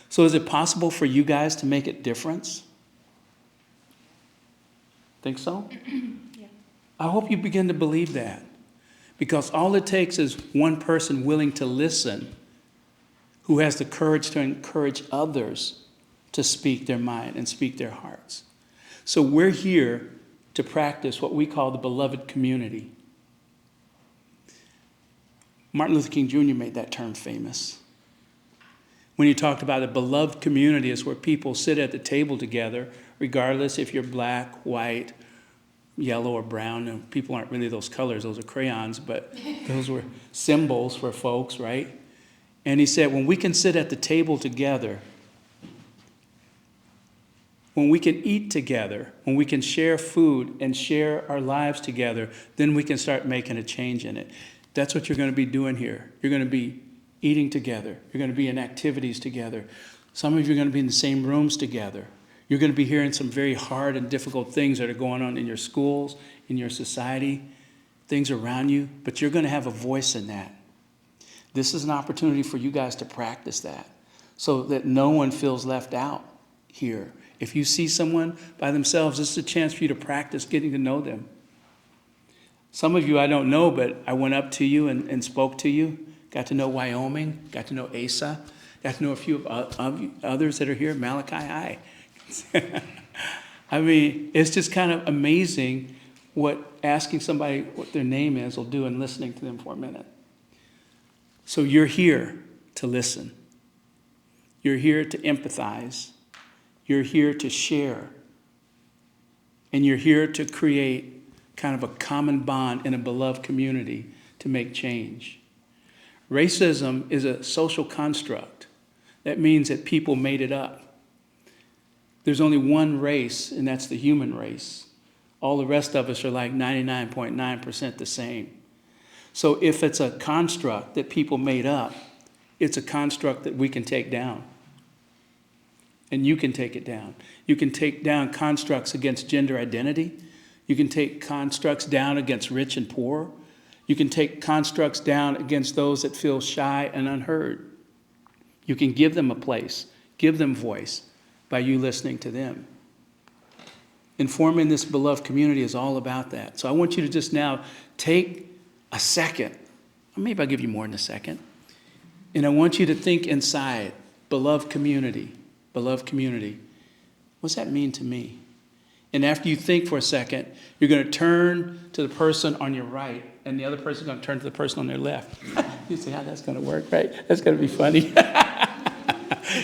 So is it possible for you guys to make a difference? Think so? Yeah. I hope you begin to believe that. Because all it takes is one person willing to listen, who has the courage to encourage others to speak their mind and speak their hearts. So we're here to practice what we call the beloved community. Martin Luther King Jr. made that term famous. When he talked about a beloved community is where people sit at the table together, regardless if you're black, white, yellow, or brown. And people aren't really those colors, those are crayons, but those were symbols for folks, right? And he said, when we can sit at the table together, when we can eat together, when we can share food and share our lives together, then we can start making a change in it. That's what you're going to be doing here. You're going to be eating together. You're going to be in activities together. Some of you are going to be in the same rooms together. You're going to be hearing some very hard and difficult things that are going on in your schools, in your society, things around you, but you're going to have a voice in that. This is an opportunity for you guys to practice that so that no one feels left out here. If you see someone by themselves, this is a chance for you to practice getting to know them. Some of you I don't know, but I went up to you and spoke to you, got to know Wyoming, got to know Asa, got to know a few of others that are here, Malachi, hi. I mean, it's just kind of amazing what asking somebody what their name is will do and listening to them for a minute. So you're here to listen. You're here to empathize. You're here to share. And you're here to create kind of a common bond in a beloved community to make change. Racism is a social construct. That means that people made it up. There's only one race, and that's the human race. All the rest of us are like 99.9% the same. So if it's a construct that people made up, it's a construct that we can take down. And you can take it down. You can take down constructs against gender identity. You can take constructs down against rich and poor. You can take constructs down against those that feel shy and unheard. You can give them a place, give them voice by you listening to them. And forming this beloved community is all about that. So I want you to just now take a second, or maybe I'll give you more than a second, and I want you to think inside, beloved community, beloved community. What's that mean to me? And after you think for a second, you're going to turn to the person on your right, and the other person is going to turn to the person on their left. You see how that's going to work, right? That's going to be funny.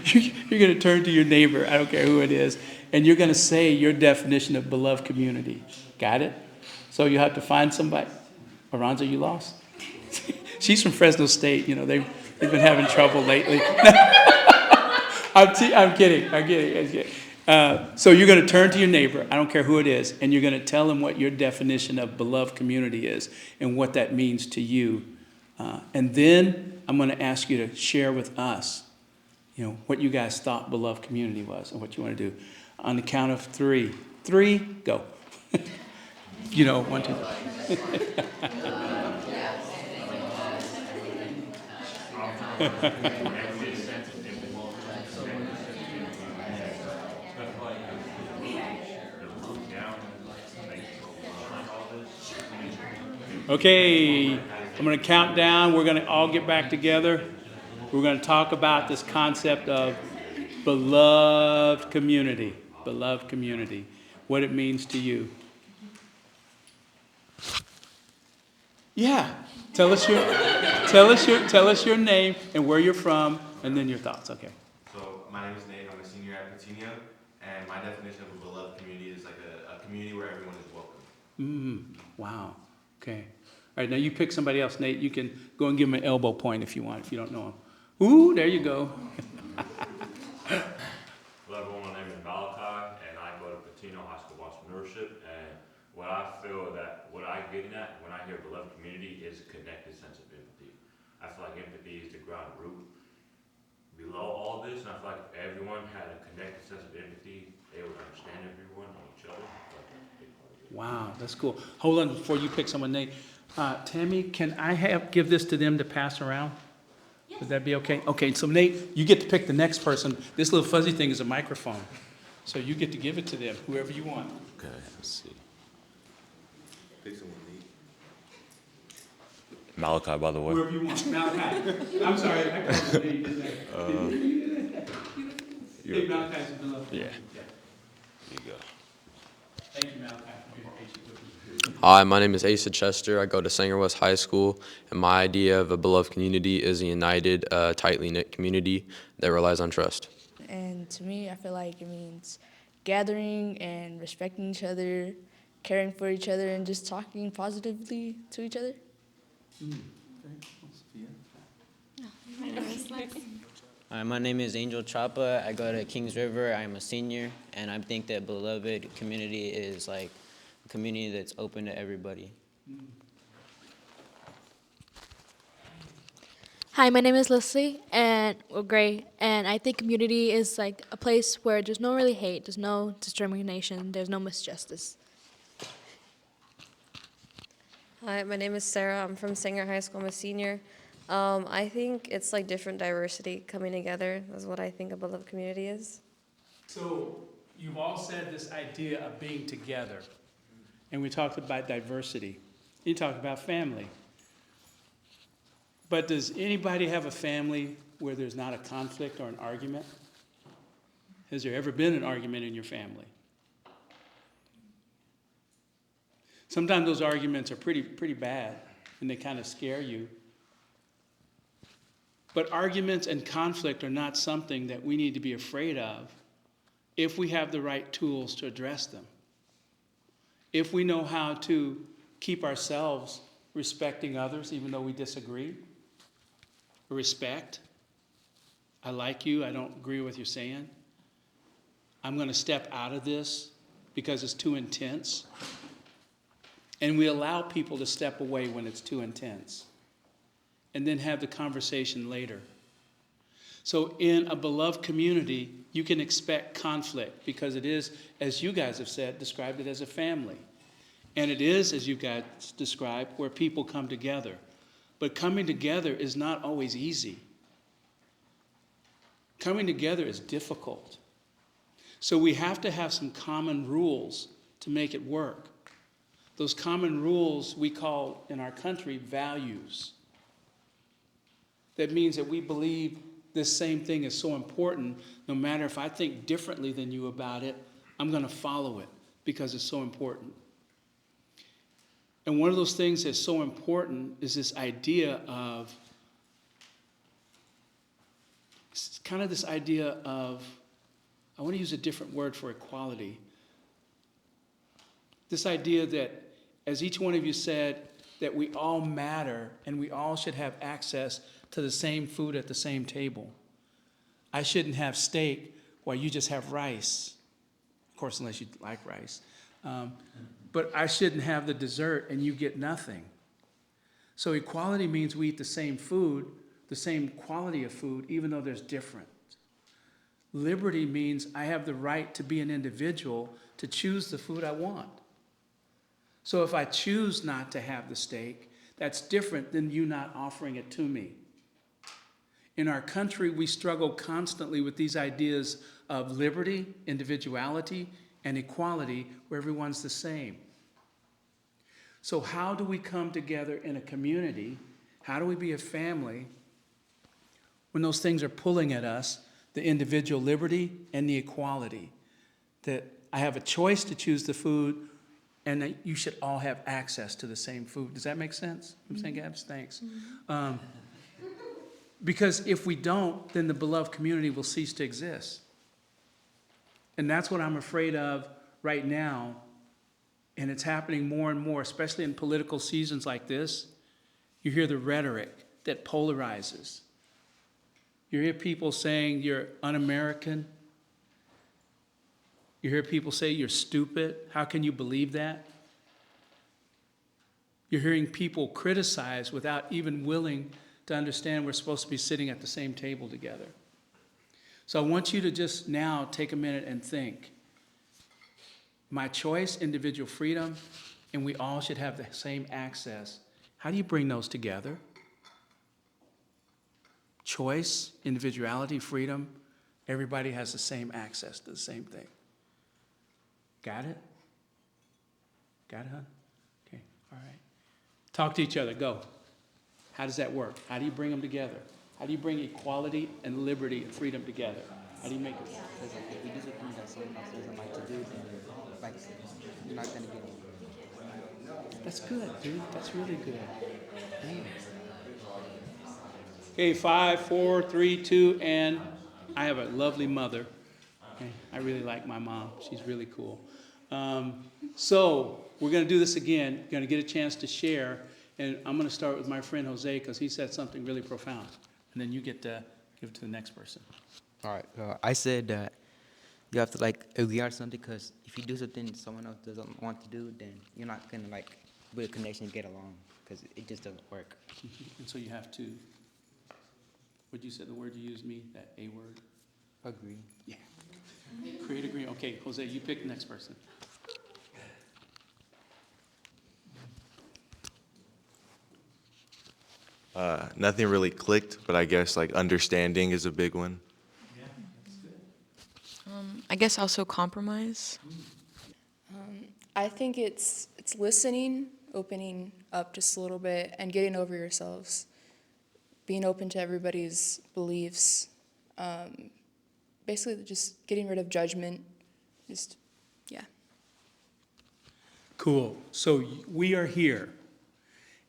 You're going to turn to your neighbor, I don't care who it is, and you're going to say your definition of beloved community. Got it? So you have to find somebody. Aranza, you lost? She's from Fresno State. You know, they've been having trouble lately. I'm kidding. So you're going to turn to your neighbor, I don't care who it is, and you're going to tell them what your definition of beloved community is and what that means to you. And then I'm going to ask you to share with us, you know, what you guys thought beloved community was and what you want to do. On the count of three. 3, go. You know, 1, 2. Okay, I'm going to count down. We're going to all get back together. We're going to talk about this concept of beloved community, what it means to you. Yeah, tell us your name and where you're from, and then your thoughts. Okay. So my name is Nate. I'm a senior at Patino, and my definition of a beloved community is like a community where everyone is welcome. Wow. Okay. All right, now you pick somebody else, Nate. You can go and give him an elbow point if you want, if you don't know him. Ooh, there you go. Hello everyone, my name is Malachi, and I go to Patino High School of Entrepreneurship, and what I get at when I hear beloved community is a connected sense of empathy. I feel like empathy is the ground root below all this, and I feel like if everyone had a connected sense of empathy, they would understand everyone and each other. Wow, that's cool. Hold on before you pick someone, Nate. Tammy, can I give this to them to pass around? Yeah. Would that be okay? Okay, so Nate, you get to pick the next person. This little fuzzy thing is a microphone. So you get to give it to them, whoever you want. Okay, let's see. Pick someone neat. Malachi, by the way. Whoever you want. Malachi. I'm sorry, I called you Nate. Hey, Malachi's a beloved. Yeah. You go. Thank you, Malachi, for being patient with me. Hi, my name is Asa Chester. I go to Sanger West High School, and my idea of a beloved community is a united, tightly knit community that relies on trust. And to me, I feel like it means gathering and respecting each other, caring for each other, and just talking positively to each other. Hi, my name is Angel Chapa. I go to Kings River. I'm a senior, and I think that beloved community is like a community that's open to everybody. Hi, my name is Leslie, and we're Gray, and I think community is like a place where there's no really hate, there's no discrimination, there's no misjustice. Hi, my name is Sarah. I'm from Sanger High School. I'm a senior. I think it's like different diversity coming together. That's what I think a beloved community is. So you've all said this idea of being together, and we talked about diversity. You talked about family. But does anybody have a family where there's not a conflict or an argument? Has there ever been an argument in your family? Sometimes those arguments are pretty bad, and they kind of scare you. But arguments and conflict are not something that we need to be afraid of if we have the right tools to address them. If we know how to keep ourselves respecting others even though we disagree. Respect. I like you. I don't agree with what you're saying. I'm going to step out of this because it's too intense. And we allow people to step away when it's too intense. And then have the conversation later. So in a beloved community, you can expect conflict because it is, as you guys have said, described it as a family. And it is, as you guys described, where people come together. But coming together is not always easy. Coming together is difficult. So we have to have some common rules to make it work. Those common rules we call in our country values. That means that we believe this same thing is so important, no matter if I think differently than you about it, I'm going to follow it because it's so important. And one of those things that's so important is this idea of, it's kind of this idea of, I want to use a different word for equality. This idea that, as each one of you said, that we all matter and we all should have access to the same food at the same table. I shouldn't have steak while you just have rice. Of course, unless you like rice. But I shouldn't have the dessert and you get nothing. So equality means we eat the same food, the same quality of food, even though there's different. Liberty means I have the right to be an individual to choose the food I want. So if I choose not to have the steak, that's different than you not offering it to me. In our country, we struggle constantly with these ideas of liberty, individuality, and equality where everyone's the same. So how do we come together in a community? How do we be a family when those things are pulling at us, the individual liberty and the equality? That I have a choice to choose the food and that you should all have access to the same food. Does that make sense? I'm saying, Gabs, thanks. Because if we don't, then the beloved community will cease to exist. And that's what I'm afraid of right now. And it's happening more and more, especially in political seasons like this. You hear the rhetoric that polarizes. You hear people saying you're un-American. You hear people say you're stupid. How can you believe that? You're hearing people criticize without even willing to understand we're supposed to be sitting at the same table together. So I want you to just now take a minute and think. My choice, individual freedom, and we all should have the same access. How do you bring those together? choice, individuality, freedom, everybody has the same access to the same thing. Got it? Got it, huh? Okay, all right. Talk to each other, go. How does that work? How do you bring them together? How do you bring equality and liberty and freedom together? How do you make it? Because if we do the things that someone else doesn't like to do, then like you're not gonna get along. That's good, dude. That's really good. Okay, 5, 4, 3, 2, and I have a lovely mother. Okay, I really like my mom. She's really cool. So we're going to do this again. Going to get a chance to share, and I'm going to start with my friend Jose because he said something really profound, and then you get to give it to the next person. All right. I said that you have to like agree on something, because if you do something someone else doesn't want to do, then you're not gonna like build a connection and get along, because it just doesn't work. And so you have to. What you said, the word you used, me, that A word. Agree. Yeah. Create agreement. Okay, Jose, you pick the next person. Nothing really clicked, but I guess like understanding is a big one. I guess also compromise. I think it's listening, opening up just a little bit, and getting over yourselves, being open to everybody's beliefs, basically just getting rid of judgment, yeah. Cool. So we are here,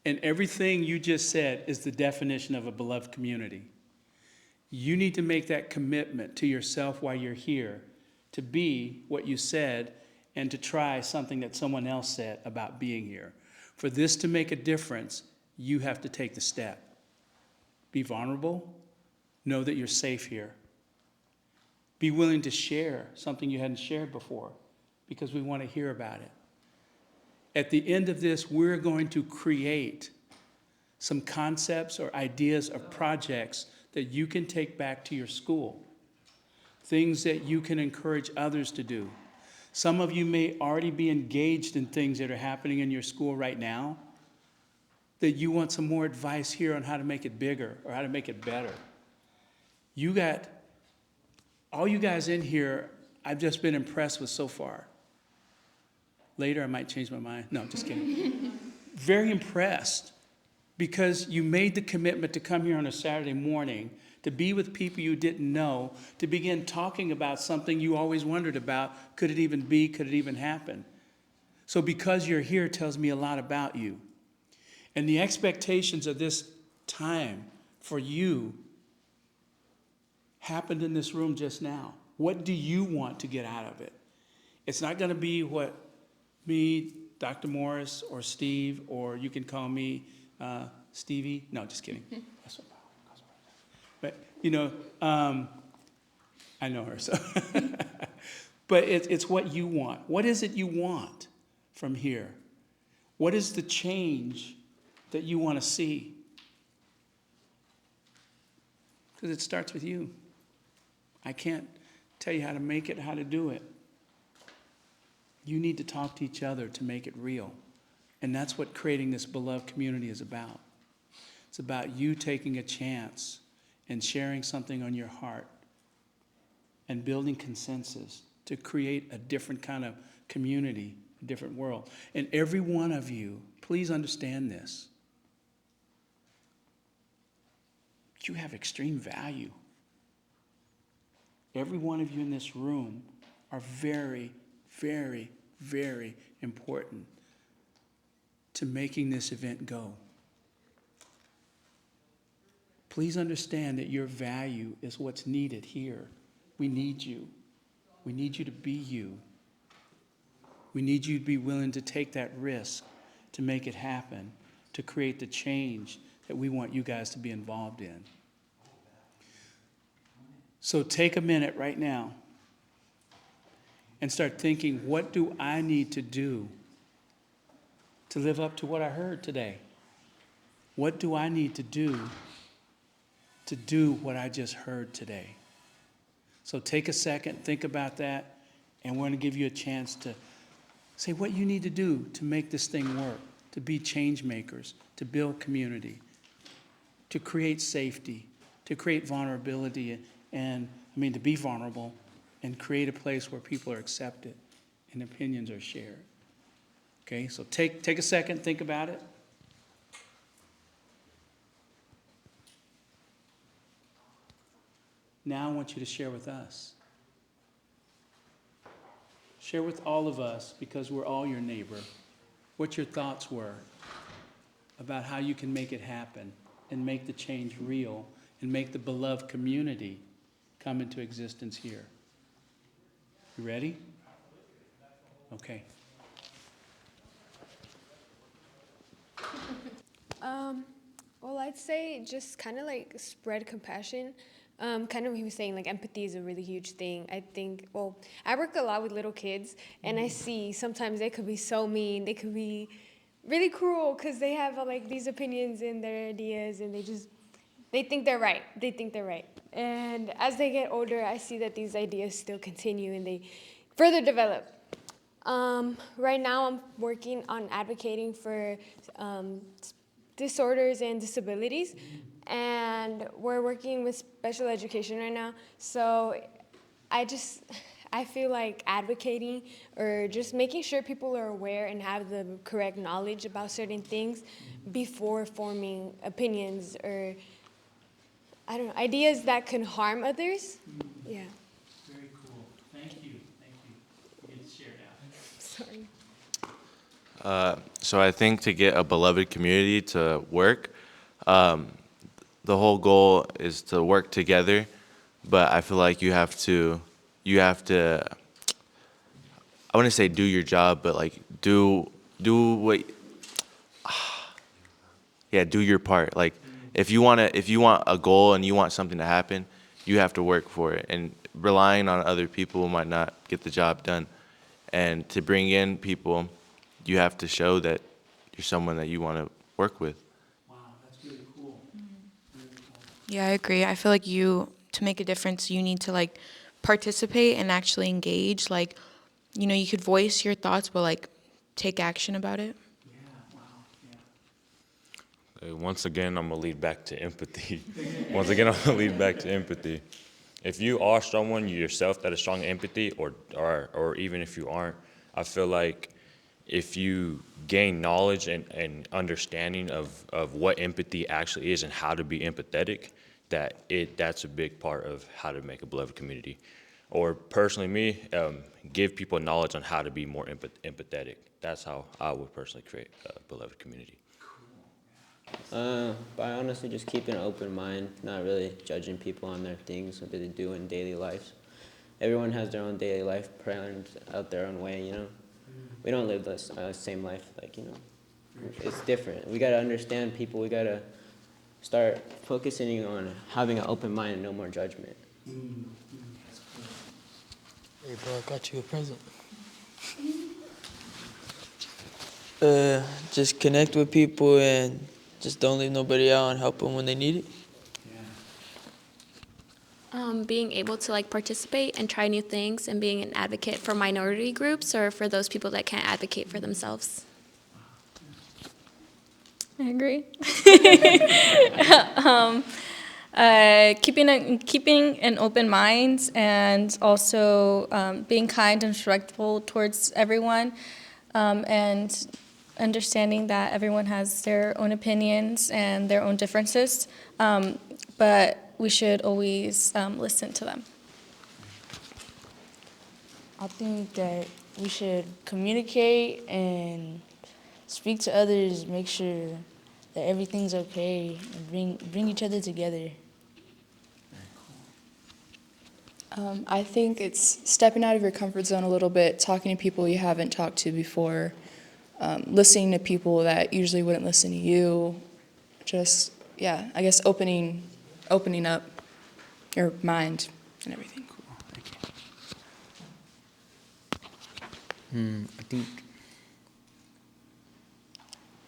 and everything you just said is the definition of a beloved community. You need to make that commitment to yourself while you're here to be what you said and to try something that someone else said about being here. For this to make a difference, you have to take the step. Be vulnerable. Know that you're safe here. Be willing to share something you hadn't shared before because we want to hear about it. At the end of this, we're going to create some concepts or ideas of projects that you can take back to your school, things that you can encourage others to do. Some of you may already be engaged in things that are happening in your school right now, that you want some more advice here on how to make it bigger or how to make it better. You got, all you guys in here, I've just been impressed with so far. Later, I might change my mind. No, just kidding. Very impressed because you made the commitment to come here on a Saturday morning, to be with people you didn't know, to begin talking about something you always wondered about. Could it even be? Could it even happen? So because you're here tells me a lot about you. And the expectations of this time for you happened in this room just now. What do you want to get out of it? It's not going to be what me, Dr. Morris, or Steve, or you can call me Stevie. No, just kidding. That's what. But, you know, I know her, so. But it's what you want. What is it you want from here? What is the change that you want to see? Because it starts with you. I can't tell you how to make it, how to do it. You need to talk to each other to make it real. And that's what creating this beloved community is about. It's about you taking a chance and sharing something on your heart and building consensus to create a different kind of community, a different world. And every one of you, please understand this. You have extreme value. Every one of you in this room are very, very, very important to making this event go. Please understand that your value is what's needed here. We need you. We need you to be you. We need you to be willing to take that risk to make it happen, to create the change that we want you guys to be involved in. So take a minute right now and start thinking, what do I need to do to live up to what I heard today? What do I need to do what I just heard today? So take a second, think about that, and we're going to give you a chance to say what you need to do to make this thing work, to be change makers, to build community, to create safety, to create vulnerability to be vulnerable and create a place where people are accepted and opinions are shared. Okay, so take a second, think about it. Now I want you to share with us. Share with all of us, because we're all your neighbor, what your thoughts were about how you can make it happen and make the change real and make the beloved community come into existence here. You ready? Okay. Well, I'd say just kind of like spread compassion. Kind of he was saying, like, empathy is a really huge thing. I think, well, I work a lot with little kids, and I see sometimes they could be so mean. They could be really cruel because they have, like, these opinions and their ideas, and they think they're right. They think they're right. And as they get older, I see that these ideas still continue, and they further develop. Right now, I'm working on advocating for disorders and disabilities, and we're working with special education right now. So I feel like advocating or just making sure people are aware and have the correct knowledge about certain things before forming opinions or, I don't know, ideas that can harm others. Yeah. Very cool. Thank you. Thank you. You get to share now. Sorry. So I think to get a beloved community to work, the whole goal is to work together, but I feel like you have to, I wouldn't say do your job, but like do what, yeah, do your part. Like if you want a goal and you want something to happen, you have to work for it. And relying on other people might not get the job done. And to bring in people, you have to show that you're someone that you want to work with. Wow, that's really cool. Really cool. Yeah, I agree. I feel like to make a difference, you need to like participate and actually engage. Like, you could voice your thoughts, but like take action about it. Yeah, wow, yeah. Once again, I'm gonna lead back to empathy. Once again, I'm gonna lead back to empathy. If you are someone yourself that is strong in empathy, or even if you aren't, I feel like if you gain knowledge and understanding of what empathy actually is and how to be empathetic, that's a big part of how to make a beloved community. Or personally, me, give people knowledge on how to be more empathetic. That's how I would personally create a beloved community. By honestly just keeping an open mind, not really judging people on their things, what they do in daily life. Everyone has their own daily life planned out their own way, We don't live the same life, it's different. We gotta understand people, we gotta start focusing on having an open mind and no more judgment. That's cool. Hey, bro, I got you a present. Just connect with people and just don't leave nobody out and help them when they need it. Being able to participate and try new things and being an advocate for minority groups or for those people that can't advocate for themselves. I agree. Keeping an open mind and also being kind and respectful towards everyone, and understanding that everyone has their own opinions and their own differences, but we should always listen to them. I think that we should communicate and speak to others, make sure that everything's okay, and bring each other together. I think it's stepping out of your comfort zone a little bit, talking to people you haven't talked to before, listening to people that usually wouldn't listen to you. Just, yeah, I guess opening up your mind and everything. Cool, thank you. I think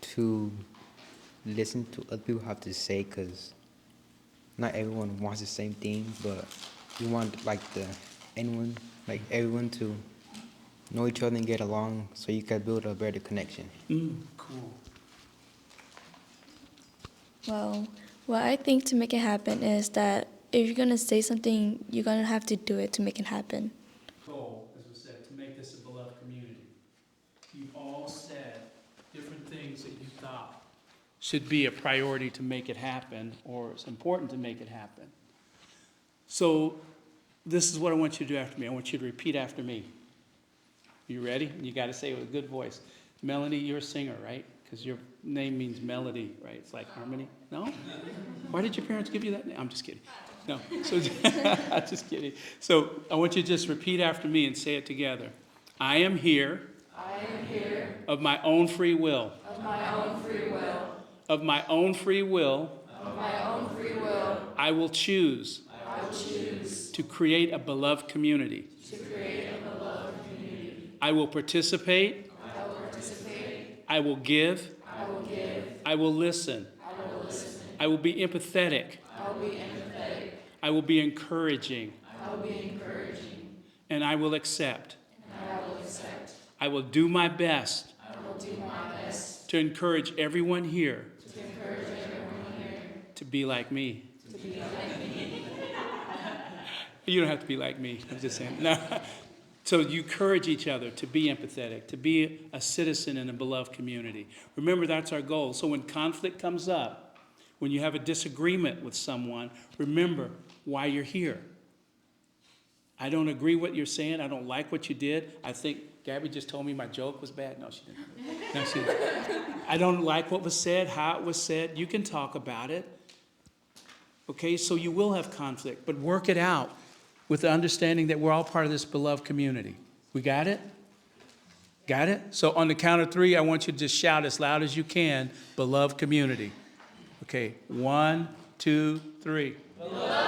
to listen to other people have to say, because not everyone wants the same thing, but we want everyone to know each other and get along so you can build a better connection. Cool. Well, What I think to make it happen is that if you're going to say something, you're going to have to do it to make it happen. Goal, as we said, to make this a beloved community. You've all said different things that you thought should be a priority to make it happen, or it's important to make it happen. So this is what I want you to do after me. I want you to repeat after me. You ready? You got to say it with a good voice. Melanie, you're a singer, right? Because your name means melody, right? It's like harmony. No? Why did your parents give you that name? I'm just kidding. No. So, just kidding. So I want you to just repeat after me and say it together. I am here. I am here. Of my own free will. Of my own free will. Of my own free will. Of my own free will. I will choose. I will choose. To create a beloved community. To create a beloved community. I will participate. I will participate. I will give. I will give. I will listen. I will listen. I will be empathetic. I will be empathetic. I will be encouraging. I will be encouraging. And I will accept. And I will accept. I will do my best. I will do my best. To encourage everyone here. To encourage everyone here. To be like me. To be like me. You don't have to be like me. I'm just saying. No. So you encourage each other to be empathetic, to be a citizen in a beloved community. Remember, that's our goal. So when conflict comes up, when you have a disagreement with someone, remember why you're here. I don't agree with what you're saying. I don't like what you did. I think Gabby just told me my joke was bad. No, she didn't. No, she didn't. I don't like what was said, how it was said. You can talk about it. Okay, so you will have conflict, but work it out with the understanding that we're all part of this beloved community. We got it? Got it? So on the count of 3, I want you to just shout as loud as you can, beloved community. Okay, 1, 2, 3. Beloved